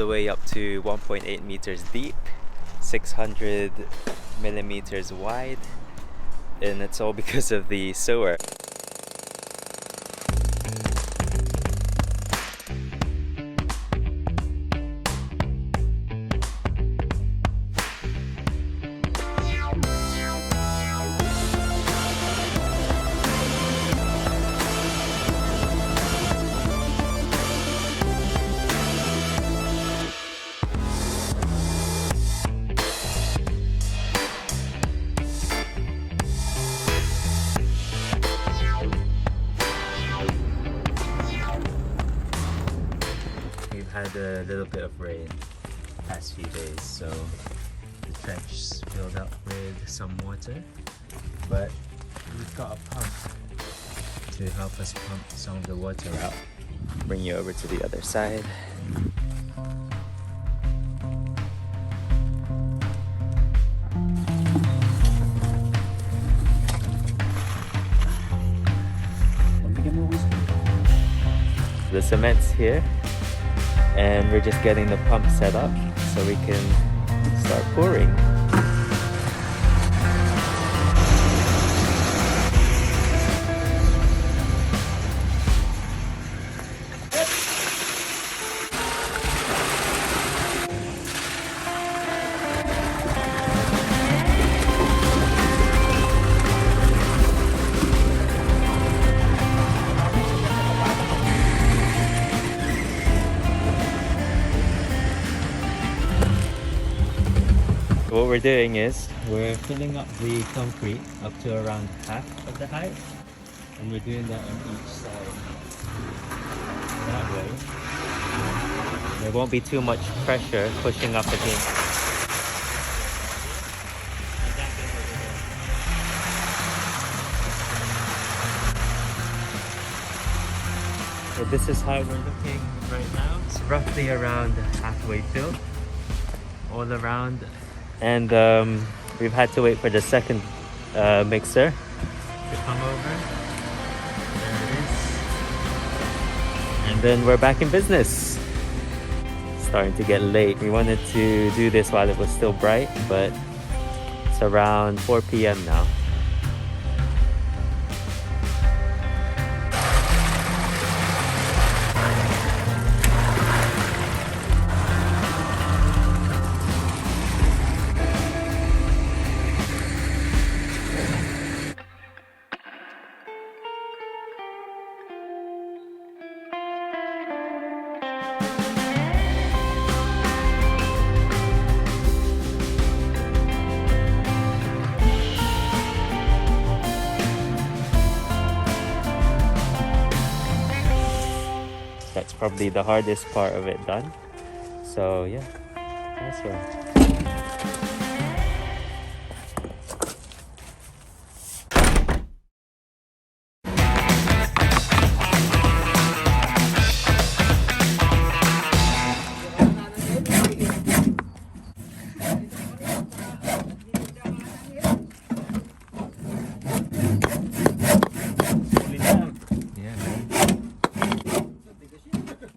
the way up to 1.8 meters deep, 600 millimeters wide, and it's all because of the sewer. Had a little bit of rain the past few days, so the trench filled up with some water, but we've got a pump to help us pump some of the water out. Bring you over to the other side. The cement's here, and we're just getting the pump set up so we can start pouring. What we're doing is we're filling up the concrete up to around half of the height, and we're doing that on each side. That way there won't be too much pressure pushing up against. So this is how we're looking right now. It's roughly around halfway filled all around. And we've had to wait for the second mixer to come over. There it is. And then we're back in business. Starting to get late. We wanted to do this while it was still bright, but it's around 4 p.m. now. That's probably the hardest part of it done. So yeah, nice one.